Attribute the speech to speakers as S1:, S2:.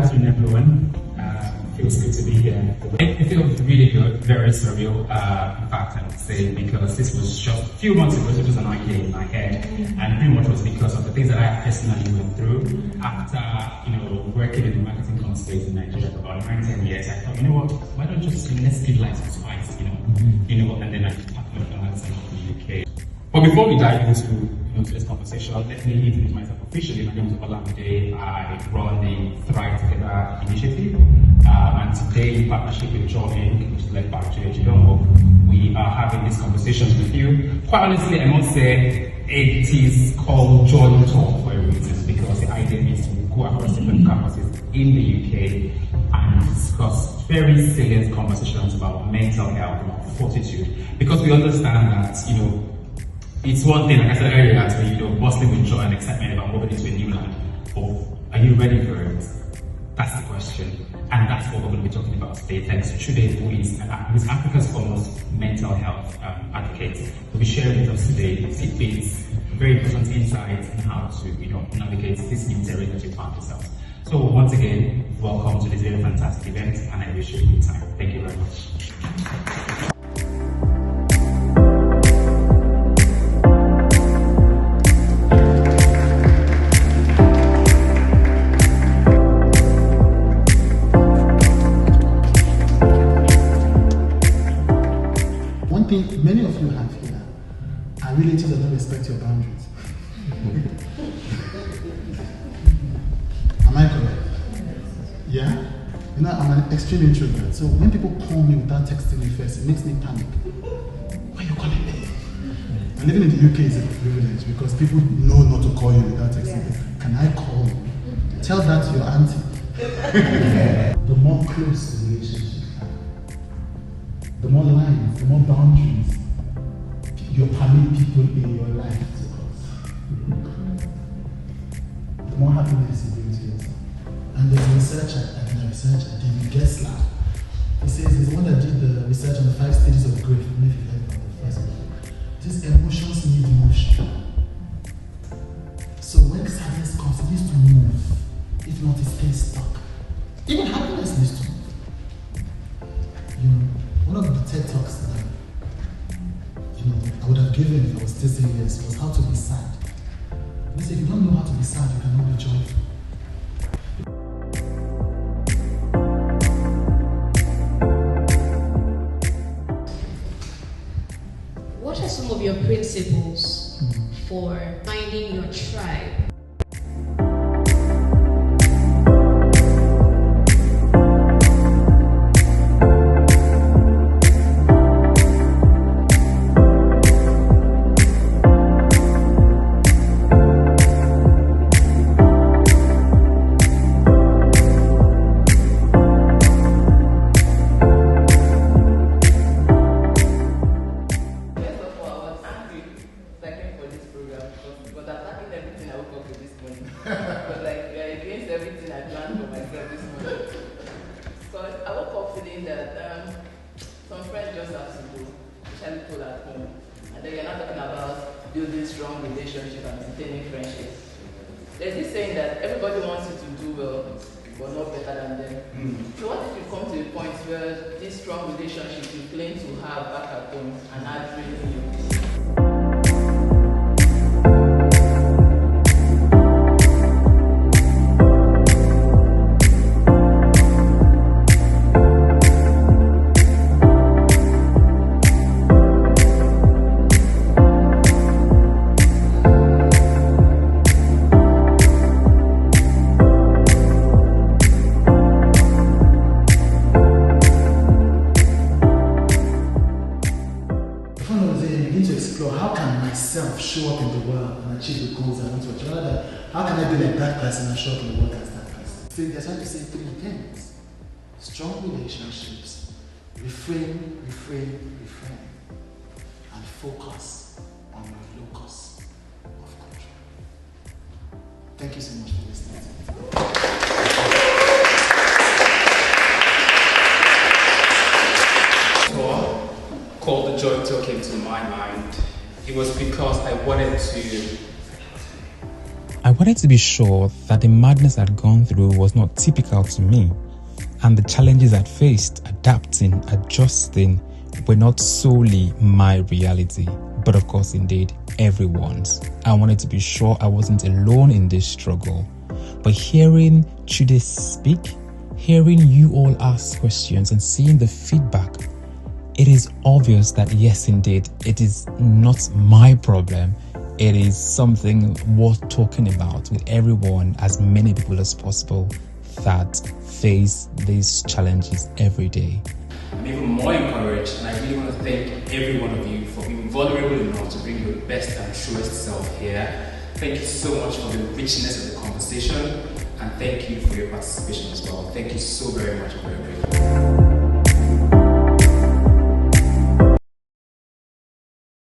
S1: afternoon, everyone. Feels good to be here. It feels really good, very surreal. In fact, I would say because this was just a few months ago, it was an idea in my head, and pretty much was because of the things that I personally went through after, working in the marketing space in Nigeria for about 9-10 years. I thought, why don't let's give life a twice, and then I packed my plans and moved to the UK. But before we dive into today's conversation, let me introduce myself officially. My name is Olamide. I run the Thrive Together initiative, and today, in partnership with John Inc., which is led by Chude Jideonwo, we are having these conversations with you. Quite honestly, I must say it is called Joy Talk for a reason, because the idea is to go across different campuses in the UK and discuss very salient conversations about mental health, about fortitude, because we understand that it's one thing, like I said earlier, to bustling with joy and excitement about moving into a new land. But are you ready for it? That's the question. And that's what we're going to be talking about today. Thanks to Chude, who is Africa's foremost mental health advocate. We'll be sharing with us today tips, very important insights on how to navigate this new terrain that you found yourself. So once again, welcome to this very fantastic event, and I wish you a good time. Thank you very much.
S2: Many of you have here are relatives that don't respect your boundaries. Am I correct? Yeah? I'm an extreme introvert, so when people call me without texting me first, it makes me panic. Why are you calling me? And living in the UK is a privilege because people know not to call you without texting me. Can I call you? Tell that to your auntie. The more close the relationship, the more lines, the more boundaries you permit people in your life to cross, the more happiness you bring to yourself. And there's a researcher, David Gessler. He says he's the one that did the research on the 5 stages of grief. I don't know if you've heard about the first one. These emotions need motion. So when sadness comes, it needs to move. If not, it stays stuck. Even happiness needs to move. One of the TED Talks that I would have given if I was still saying yes was how to be sad. They say if you don't know how to be sad, you cannot be joyful.
S3: What are some of your principles for finding your tribe?
S4: Building strong relationship and maintaining friendship. There's this saying that everybody wants you to do well, but not better than them. So what if you come to a point where this strong relationship you claim to have back at home and are draining you?
S2: Show up in the world and achieve the goals I want to achieve. Rather, how can I be like that person and show up in the world as that person? So they're trying to say 3 things: strong relationships, refrain, and focus on your locus of control. Thank you so much for listening to me.
S1: Tour called the Joy Tour came to my mind. It was because I wanted
S5: wanted to be sure that the madness I'd gone through was not typical to me, and the challenges I'd faced, adapting, adjusting, were not solely my reality, but of course, indeed, everyone's. I wanted to be sure I wasn't alone in this struggle. But hearing Chude speak, hearing you all ask questions and seeing the feedback, it is obvious that yes, indeed, it is not my problem. It is something worth talking about with everyone, as many people as possible that face these challenges every day.
S1: I'm even more encouraged, and I really want to thank every one of you for being vulnerable enough to bring your best and truest self here. Thank you so much for the richness of the conversation, and thank you for your participation as well. Thank you so very much for your